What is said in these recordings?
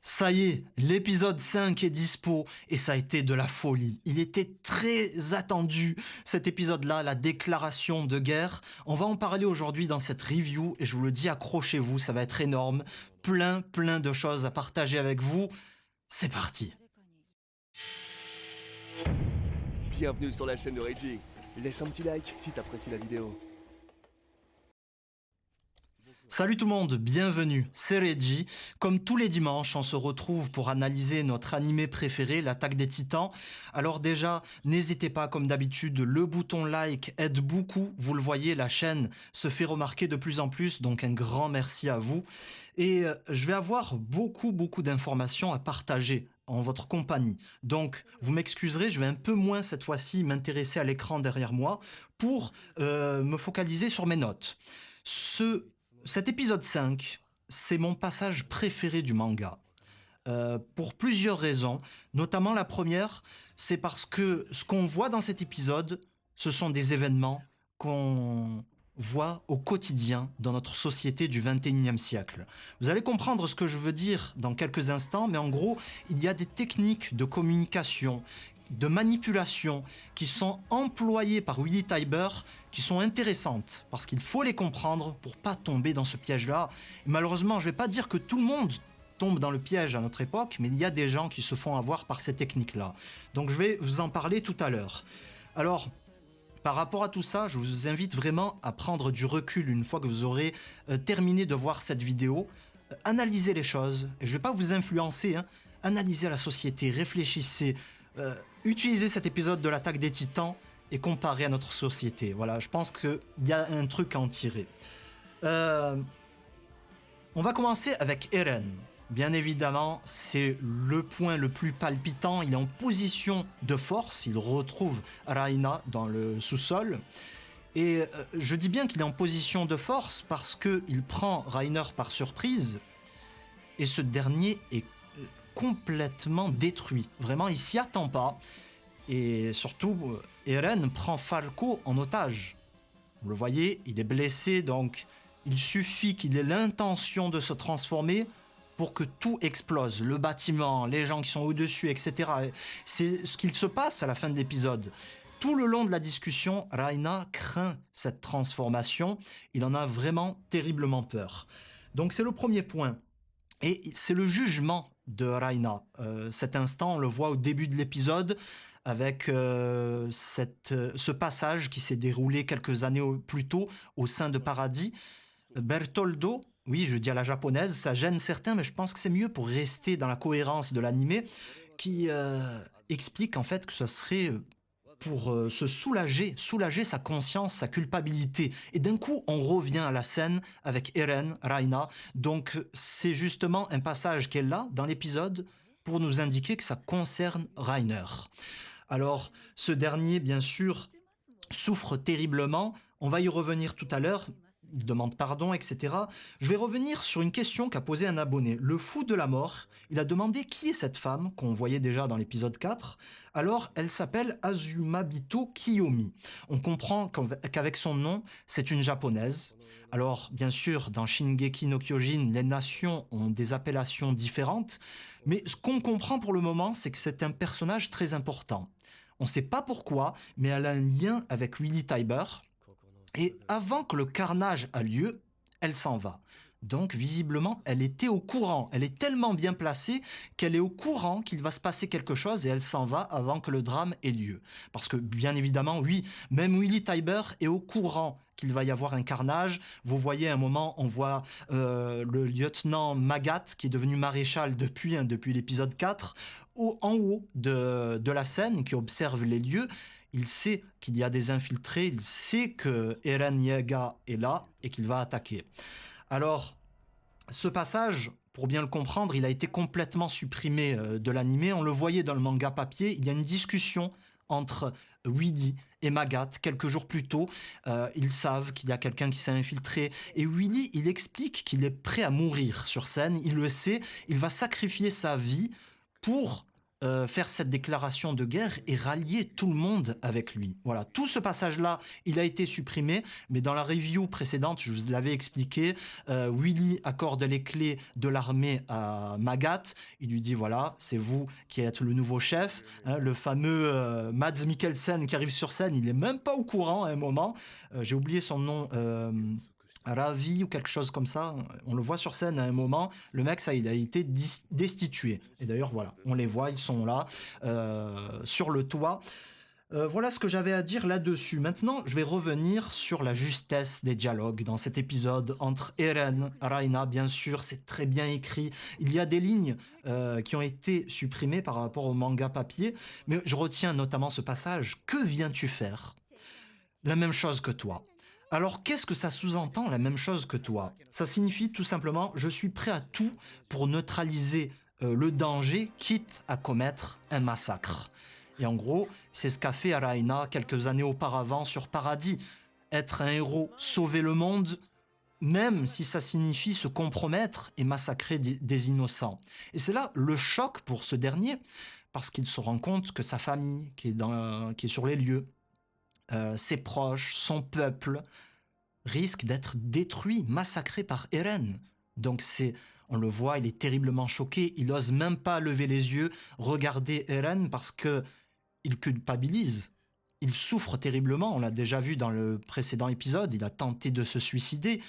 Ça y est, l'épisode 5 est dispo et ça a été de la folie. Il était très attendu, cet épisode-là, la déclaration de guerre. On va en parler aujourd'hui dans cette review et je vous le dis, accrochez-vous, ça va être énorme. Plein de choses à partager avec vous. C'est parti. Bienvenue sur la chaîne de Reggie. Laisse un petit like si t'apprécies la vidéo. Salut tout le monde, bienvenue, c'est Reggie. Comme tous les dimanches, on se retrouve pour analyser notre animé préféré, l'Attaque des Titans. Alors déjà, n'hésitez pas, comme d'habitude, le bouton like aide beaucoup. Vous le voyez, la chaîne se fait remarquer de plus en plus, donc un grand merci à vous. Et je vais avoir beaucoup d'informations à partager en votre compagnie. Donc, vous m'excuserez, je vais un peu moins cette fois-ci m'intéresser à l'écran derrière moi pour me focaliser sur mes notes. Cet épisode 5, c'est mon passage préféré du manga. Pour plusieurs raisons. Notamment la première, c'est parce que ce qu'on voit dans cet épisode, ce sont des événements qu'on voit au quotidien dans notre société du 21e siècle. Vous allez comprendre ce que je veux dire dans quelques instants, mais en gros, il y a des techniques de communication, de manipulation qui sont employées par Willy Tybur, qui sont intéressantes, parce qu'il faut les comprendre pour pas tomber dans ce piège-là. Et malheureusement, je vais pas dire que tout le monde tombe dans le piège à notre époque, mais il y a des gens qui se font avoir par ces techniques-là. Donc je vais vous en parler tout à l'heure. Alors, par rapport à tout ça, je vous invite vraiment à prendre du recul une fois que vous aurez terminé de voir cette vidéo. Analysez les choses, je ne vais pas vous influencer, hein. Analysez la société, réfléchissez, utilisez cet épisode de l'Attaque des Titans et comparez à notre société. Voilà, je pense qu'il y a un truc à en tirer. On va commencer avec Eren. Bien évidemment, c'est le point le plus palpitant. Il est en position de force. Il retrouve Raina dans le sous-sol. Et je dis bien qu'il est en position de force parce qu'il prend Reiner par surprise. Et ce dernier est complètement détruit. Vraiment, il s'y attend pas. Et surtout, Eren prend Falco en otage. Vous le voyez, il est blessé, donc il suffit qu'il ait l'intention de se transformer pour que tout explose, le bâtiment, les gens qui sont au-dessus, etc. C'est ce qu'il se passe à la fin de l'épisode. Tout le long de la discussion, Raina craint cette transformation. Il en a vraiment terriblement peur. Donc c'est le premier point. Et c'est le jugement de Raina. Cet instant, on le voit au début de l'épisode avec ce passage qui s'est déroulé quelques années plus tôt au sein de Paradis. Bertoldo, oui, je dis à la japonaise, ça gêne certains, mais je pense que c'est mieux pour rester dans la cohérence de l'animé, qui explique en fait que ce serait pour se soulager sa conscience, sa culpabilité. Et d'un coup, on revient à la scène avec Eren, Raina. Donc c'est justement un passage qui est là dans l'épisode pour nous indiquer que ça concerne Reiner. Alors, ce dernier, bien sûr, souffre terriblement. On va y revenir tout à l'heure. Il demande pardon, etc. Je vais revenir sur une question qu'a posée un abonné. Le fou de la mort, il a demandé qui est cette femme qu'on voyait déjà dans l'épisode 4. Alors, elle s'appelle Azumabito Kiyomi. On comprend qu'avec son nom, c'est une japonaise. Alors, bien sûr, dans Shingeki no Kyojin, les nations ont des appellations différentes. Mais ce qu'on comprend pour le moment, c'est que c'est un personnage très important. On ne sait pas pourquoi, mais elle a un lien avec Willy Tybur. Et avant que le carnage a lieu, elle s'en va. Donc visiblement, elle était au courant. Elle est tellement bien placée qu'elle est au courant qu'il va se passer quelque chose et elle s'en va avant que le drame ait lieu. Parce que bien évidemment, oui, même Willy Tybur est au courant qu'il va y avoir un carnage. Vous voyez, à un moment, on voit le lieutenant Magat, qui est devenu maréchal depuis l'épisode 4, en haut de la scène, qui observe les lieux. Il sait qu'il y a des infiltrés, il sait que Eren Yeager est là et qu'il va attaquer. Alors, ce passage, pour bien le comprendre, il a été complètement supprimé de l'animé. On le voyait dans le manga papier. Il y a une discussion entre Willy et Magat quelques jours plus tôt. Ils savent qu'il y a quelqu'un qui s'est infiltré. Et Willy, il explique qu'il est prêt à mourir sur scène. Il le sait. Il va sacrifier sa vie pour faire cette déclaration de guerre et rallier tout le monde avec lui. Voilà, tout ce passage-là, il a été supprimé, mais dans la review précédente, je vous l'avais expliqué, Willy accorde les clés de l'armée à Magat. Il lui dit, voilà, c'est vous qui êtes le nouveau chef. Hein, le fameux Mads Mikkelsen qui arrive sur scène, il n'est même pas au courant à un moment. J'ai oublié son nom. Ravi ou quelque chose comme ça, on le voit sur scène à un moment, le mec ça il a été destitué, et d'ailleurs voilà, on les voit, ils sont là sur le toit. Voilà ce que j'avais à dire là-dessus. Maintenant, je vais revenir sur la justesse des dialogues dans cet épisode entre Eren et Raina. Bien sûr, c'est très bien écrit. Il y a des lignes qui ont été supprimées par rapport au manga papier, mais je retiens notamment ce passage. Que viens-tu faire? La même chose que toi. Alors qu'est-ce que ça sous-entend, la même chose que toi? Ça signifie tout simplement, je suis prêt à tout pour neutraliser le danger, quitte à commettre un massacre. Et en gros, c'est ce qu'a fait Araina quelques années auparavant sur Paradis. Être un héros, sauver le monde, même si ça signifie se compromettre et massacrer des innocents. Et c'est là le choc pour ce dernier, parce qu'il se rend compte que sa famille, qui est sur les lieux, ses proches, son peuple, risque d'être détruit, massacré par Eren. Donc on le voit, il est terriblement choqué, il n'ose même pas lever les yeux, regarder Eren parce que il culpabilise. Il souffre terriblement, on l'a déjà vu dans le précédent épisode, il a tenté de se suicider.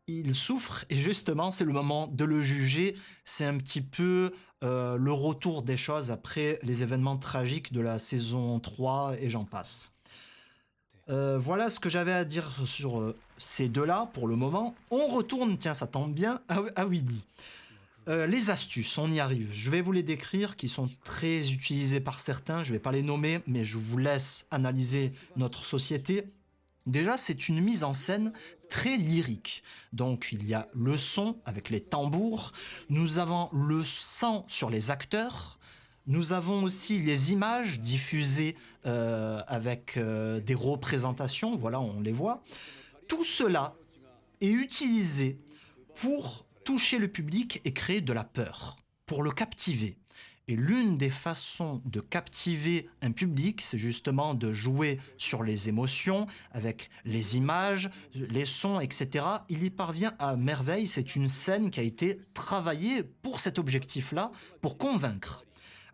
Il souffre et justement c'est le moment de le juger. C'est un petit peu le retour des choses après les événements tragiques de la saison 3 et j'en passe. Voilà ce que j'avais à dire sur ces deux-là pour le moment. On retourne, tiens, ça tombe bien, à Willy. Les astuces, on y arrive. Je vais vous les décrire, qui sont très utilisées par certains. Je ne vais pas les nommer, mais je vous laisse analyser notre société. Déjà, c'est une mise en scène très lyrique. Donc, il y a le son avec les tambours. Nous avons le sang sur les acteurs. Nous avons aussi les images diffusées avec des représentations, voilà, on les voit. Tout cela est utilisé pour toucher le public et créer de la peur, pour le captiver. Et l'une des façons de captiver un public, c'est justement de jouer sur les émotions, avec les images, les sons, etc. Il y parvient à merveille, c'est une scène qui a été travaillée pour cet objectif-là, pour convaincre.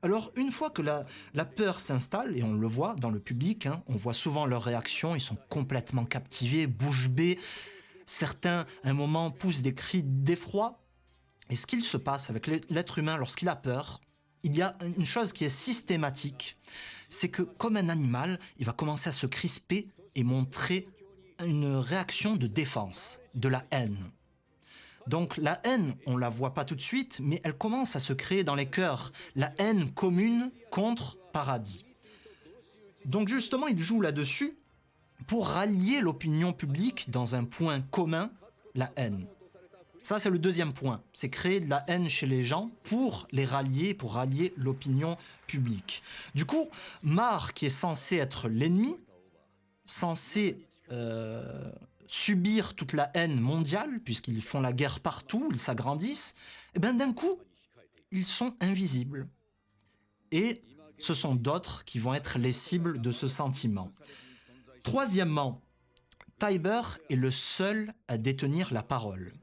Alors, une fois que la peur s'installe, et on le voit dans le public, hein, on voit souvent leurs réactions, ils sont complètement captivés, bouche bée. Certains, à un moment, poussent des cris d'effroi. Et ce qu'il se passe avec l'être humain lorsqu'il a peur, il y a une chose qui est systématique, c'est que comme un animal, il va commencer à se crisper et montrer une réaction de défense, de la haine. Donc la haine, on la voit pas tout de suite, mais elle commence à se créer dans les cœurs. La haine commune contre Paradis. Donc justement, il joue là-dessus pour rallier l'opinion publique dans un point commun, la haine. Ça, c'est le deuxième point. C'est créer de la haine chez les gens pour les rallier, pour rallier l'opinion publique. Du coup, Mar, qui est censé être l'ennemi, censé subir toute la haine mondiale, puisqu'ils font la guerre partout, ils s'agrandissent, et bien d'un coup, ils sont invisibles. Et ce sont d'autres qui vont être les cibles de ce sentiment. Troisièmement, Tybur est le seul à détenir la parole.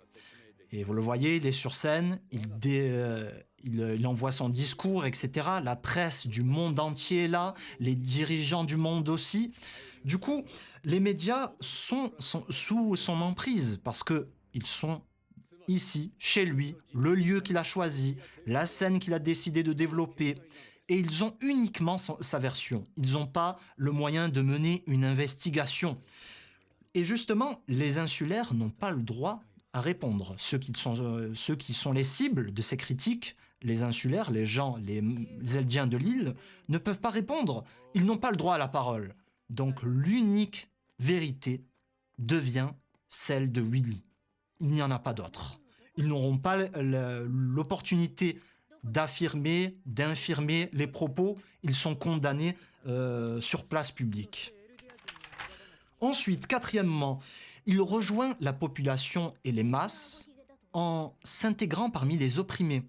Et vous le voyez, il est sur scène, il envoie son discours, etc. La presse du monde entier est là, les dirigeants du monde aussi. Du coup, les médias sont sous son emprise parce qu'ils sont ici, chez lui, le lieu qu'il a choisi, la scène qu'il a décidé de développer. Et ils ont uniquement sa version. Ils n'ont pas le moyen de mener une investigation. Et justement, les insulaires n'ont pas le droit à répondre. Ceux qui sont les cibles de ces critiques, les insulaires, les gens, les Eldiens de l'île, ne peuvent pas répondre. Ils n'ont pas le droit à la parole. Donc l'unique vérité devient celle de Willy. Il n'y en a pas d'autre. Ils n'auront pas l'opportunité d'affirmer, d'infirmer les propos. Ils sont condamnés sur place publique. Ensuite, quatrièmement, il rejoint la population et les masses en s'intégrant parmi les opprimés.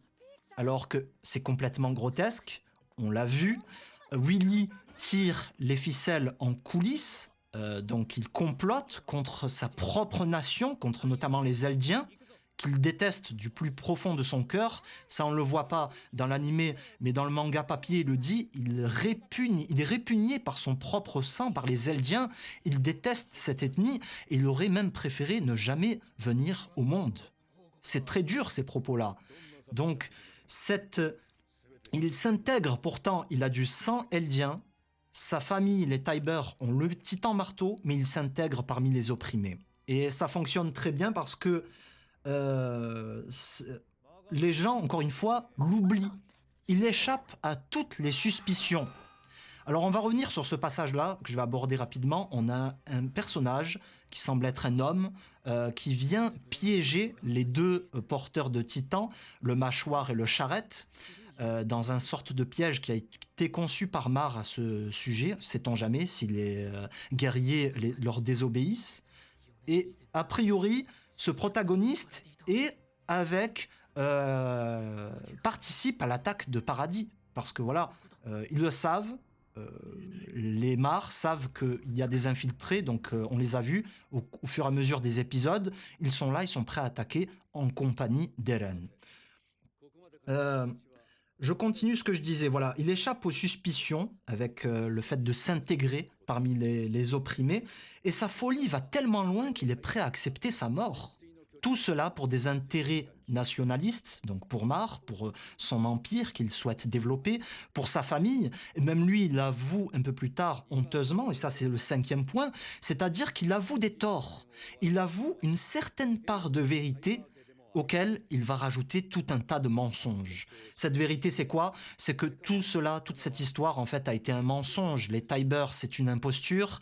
Alors que c'est complètement grotesque, on l'a vu. Willy tire les ficelles en coulisses, donc il complote contre sa propre nation, contre notamment les Eldiens, qu'il déteste du plus profond de son cœur. Ça, on ne le voit pas dans l'animé, mais dans le manga papier, il le dit, il est répugné par son propre sang, par les Eldiens. Il déteste cette ethnie et il aurait même préféré ne jamais venir au monde. C'est très dur, ces propos-là. Donc, il s'intègre, pourtant, il a du sang eldien. Sa famille, les Tybur, ont le titan marteau, mais il s'intègre parmi les opprimés. Et ça fonctionne très bien parce que euh, les gens, encore une fois, l'oublient. Il échappe à toutes les suspicions. Alors on va revenir sur ce passage-là, que je vais aborder rapidement. On a un personnage qui semble être un homme, qui vient piéger les deux porteurs de titans, le mâchoire et le charrette, dans un sorte de piège qui a été conçu par Mar à ce sujet. Sait-on jamais si les guerriers leur désobéissent. Et a priori, ce protagoniste est avec participe à l'attaque de Paradis parce que voilà, ils le savent. euh, les Mars savent qu'il y a des infiltrés, donc on les a vus au fur et à mesure des épisodes. Ils sont là, ils sont prêts à attaquer en compagnie d'Eren. Euh, je continue ce que je disais. Voilà, il échappe aux suspicions avec le fait de s'intégrer parmi les opprimés, et sa folie va tellement loin qu'il est prêt à accepter sa mort. Tout cela pour des intérêts nationalistes, donc pour Mar, pour son empire qu'il souhaite développer, pour sa famille, et même lui, il avoue un peu plus tard, honteusement, et ça c'est le cinquième point, c'est-à-dire qu'il avoue des torts. Il avoue une certaine part de vérité auquel il va rajouter tout un tas de mensonges. Cette vérité, c'est quoi? C'est que tout cela, toute cette histoire, en fait, a été un mensonge. Les Tybur, c'est une imposture.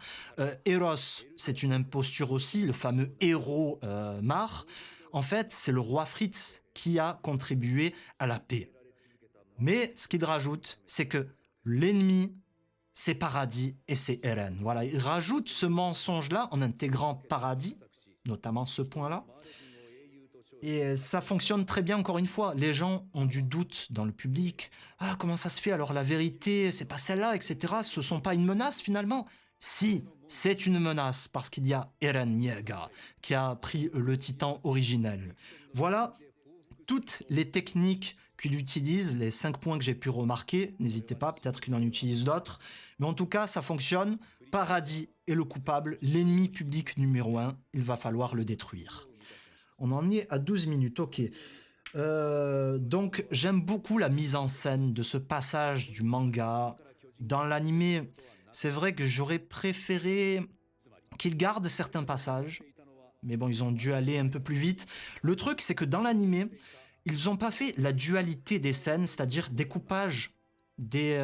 Eros, c'est une imposture aussi, le fameux héros Mar. En fait, c'est le roi Fritz qui a contribué à la paix. Mais ce qu'il rajoute, c'est que l'ennemi, c'est Paradis et c'est Eren. Voilà, il rajoute ce mensonge-là en intégrant Paradis, notamment ce point-là. Et ça fonctionne très bien, encore une fois. Les gens ont du doute dans le public. Ah, comment ça se fait? Alors la vérité, c'est pas celle-là, etc. Ce sont pas une menace finalement? Si, c'est une menace parce qu'il y a Eren Yeager qui a pris le titan originel. Voilà toutes les techniques qu'il utilise, les 5 points que j'ai pu remarquer. N'hésitez pas, peut-être qu'il en utilise d'autres. Mais en tout cas, ça fonctionne. Paradis est le coupable, l'ennemi public numéro 1. Il va falloir le détruire. On en est à 12 minutes, ok. Donc j'aime beaucoup la mise en scène de ce passage du manga. Dans l'animé, c'est vrai que j'aurais préféré qu'ils gardent certains passages. Mais bon, ils ont dû aller un peu plus vite. Le truc, c'est que dans l'animé, ils n'ont pas fait la dualité des scènes, c'est-à-dire découpage des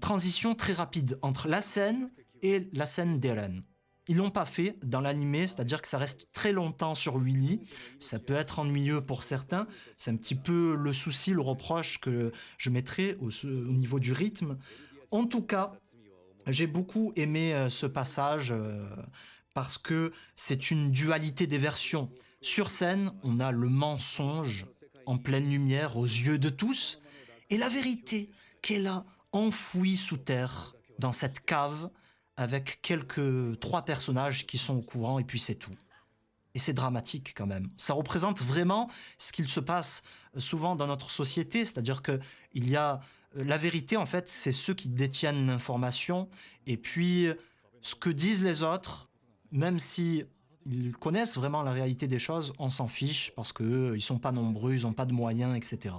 transitions très rapides entre la scène et la scène d'Eren. Ils l'ont pas fait dans l'animé, c'est-à-dire que ça reste très longtemps sur Willy. Ça peut être ennuyeux pour certains. C'est un petit peu le souci, le reproche que je mettrais au niveau du rythme. En tout cas, j'ai beaucoup aimé ce passage parce que c'est une dualité des versions. Sur scène, on a le mensonge en pleine lumière aux yeux de tous et la vérité qui est là, enfouie sous terre, dans cette cave, avec trois personnages qui sont au courant et puis c'est tout. Et c'est dramatique quand même. Ça représente vraiment ce qu'il se passe souvent dans notre société, c'est-à-dire que il y a la vérité en fait, c'est ceux qui détiennent l'information et puis ce que disent les autres, même si ils connaissent vraiment la réalité des choses, on s'en fiche parce que ils sont pas nombreux, ils ont pas de moyens, etc.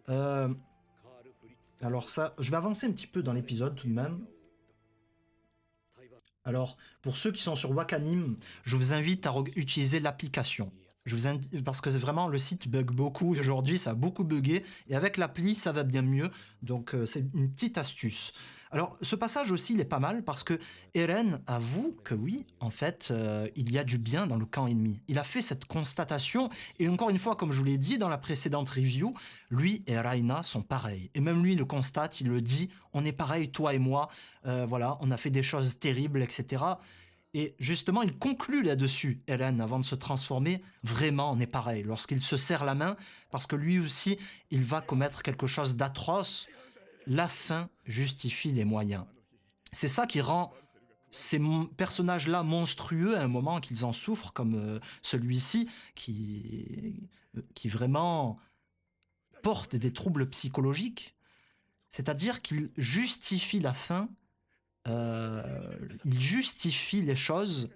Euh, alors ça, je vais avancer un petit peu dans l'épisode tout de même. Alors, pour ceux qui sont sur Wakanim, je vous invite à utiliser l'application. Parce que vraiment, le site bug beaucoup aujourd'hui, ça a beaucoup bugué. Et avec l'appli, ça va bien mieux. Donc, c'est une petite astuce. Alors, ce passage aussi, il est pas mal parce que Eren avoue que oui, en fait, il y a du bien dans le camp ennemi. Il a fait cette constatation. Et encore une fois, comme je vous l'ai dit dans la précédente review, lui et Raina sont pareils. Et même lui le constate, il le dit, on est pareil, toi et moi. Voilà, on a fait des choses terribles, etc. Et justement, il conclut là-dessus, Eren, avant de se transformer. Vraiment, on est pareil. Lorsqu'il se serre la main, parce que lui aussi, il va commettre quelque chose d'atroce. la fin justifie les moyens. C'est ça qui rend ces personnages-là monstrueux à un moment qu'ils en souffrent, comme celui-ci, qui vraiment porte des troubles psychologiques. C'est-à-dire qu'il justifie la fin, il justifie les choses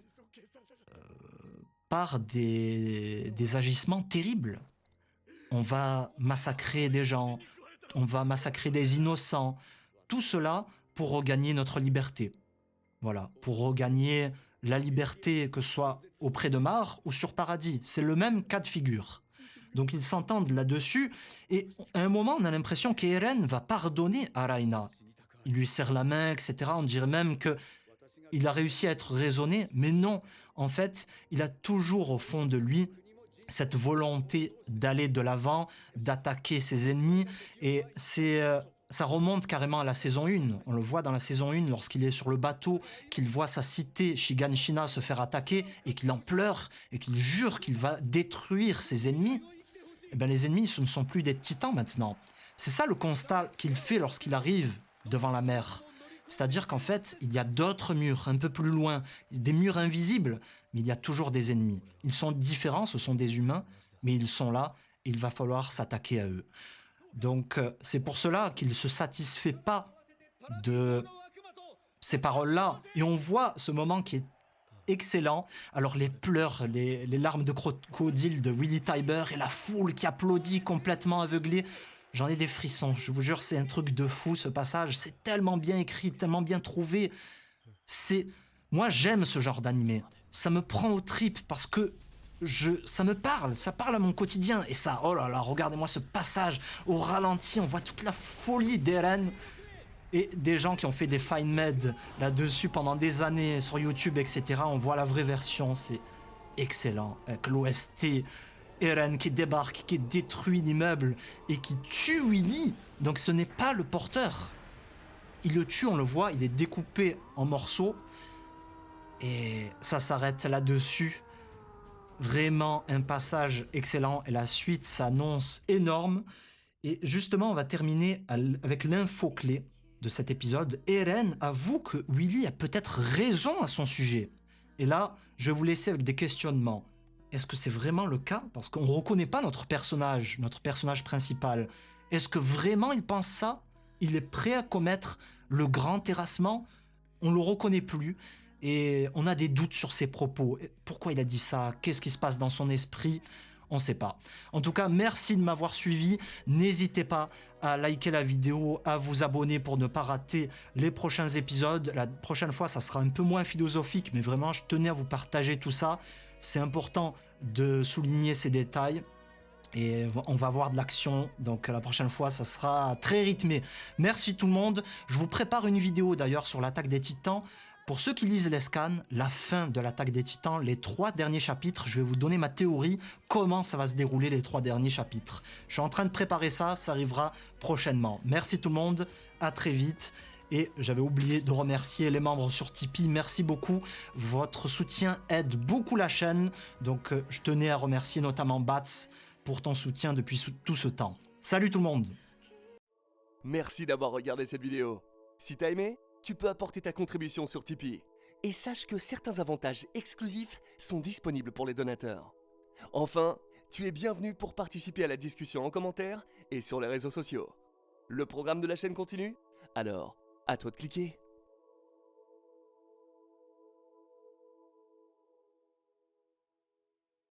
par des agissements terribles. On va massacrer des gens, on va massacrer des innocents, tout cela pour regagner notre liberté. Voilà, pour regagner la liberté, que ce soit auprès de Mar ou sur Paradis. C'est le même cas de figure. Donc ils s'entendent là-dessus, et à un moment, on a l'impression qu'Eren va pardonner à Raina. Il lui serre la main, etc. On dirait même qu'il a réussi à être raisonné, mais non. En fait, il a toujours au fond de lui cette volonté d'aller de l'avant, d'attaquer ses ennemis, et ça remonte carrément à la saison 1. On le voit dans la saison 1 lorsqu'il est sur le bateau, qu'il voit sa cité Shiganshina se faire attaquer et qu'il en pleure et qu'il jure qu'il va détruire ses ennemis. Eh bien, les ennemis, ce ne sont plus des titans maintenant. C'est ça le constat qu'il fait lorsqu'il arrive devant la mer. C'est-à-dire qu'en fait, il y a d'autres murs un peu plus loin, des murs invisibles, mais il y a toujours des ennemis. Ils sont différents, ce sont des humains, mais ils sont là et il va falloir s'attaquer à eux. Donc c'est pour cela qu'il ne se satisfait pas de ces paroles-là. Et on voit ce moment qui est excellent. Alors les pleurs, les larmes de crocodile de Willy Tybur et la foule qui applaudit complètement aveuglée. J'en ai des frissons, je vous jure, c'est un truc de fou ce passage. C'est tellement bien écrit, tellement bien trouvé. Moi j'aime ce genre d'animé. Ça me prend aux tripes parce que ça me parle, ça parle à mon quotidien. Et ça, oh là là, regardez-moi ce passage au ralenti, on voit toute la folie d'Eren. Et des gens qui ont fait des fine med là-dessus pendant des années sur YouTube, etc. On voit la vraie version, c'est excellent. Avec l'OST, Eren qui débarque, qui détruit l'immeuble et qui tue Willy. Donc ce n'est pas le porteur. Il le tue, on le voit, il est découpé en morceaux. Et ça s'arrête là-dessus. Vraiment un passage excellent. Et la suite s'annonce énorme. Et justement, on va terminer avec l'info clé de cet épisode. Eren avoue que Willy a peut-être raison à son sujet. Et là, je vais vous laisser avec des questionnements. Est-ce que c'est vraiment le cas? Parce qu'on ne reconnaît pas notre personnage principal. Est-ce que vraiment il pense ça? Il est prêt à commettre le grand terrassement? On ne le reconnaît plus. Et on a des doutes sur ses propos. Pourquoi il a dit ça? Qu'est-ce qui se passe dans son esprit? On ne sait pas. En tout cas, merci de m'avoir suivi. N'hésitez pas à liker la vidéo, à vous abonner pour ne pas rater les prochains épisodes. La prochaine fois, ça sera un peu moins philosophique, mais vraiment, je tenais à vous partager tout ça. C'est important de souligner ces détails. Et on va avoir de l'action, donc la prochaine fois, ça sera très rythmé. Merci tout le monde. Je vous prépare une vidéo d'ailleurs sur l'attaque des Titans. Pour ceux qui lisent les scans, la fin de l'attaque des Titans, les 3 derniers chapitres, je vais vous donner ma théorie, comment ça va se dérouler les 3 derniers chapitres. Je suis en train de préparer ça, ça arrivera prochainement. Merci tout le monde, à très vite. Et j'avais oublié de remercier les membres sur Tipeee, merci beaucoup. Votre soutien aide beaucoup la chaîne, donc je tenais à remercier notamment Bats pour ton soutien depuis tout ce temps. Salut tout le monde! Merci d'avoir regardé cette vidéo. Si t'as aimé, tu peux apporter ta contribution sur Tipeee. Et sache que certains avantages exclusifs sont disponibles pour les donateurs. Enfin, tu es bienvenu pour participer à la discussion en commentaire et sur les réseaux sociaux. Le programme de la chaîne continue? Alors, à toi de cliquer.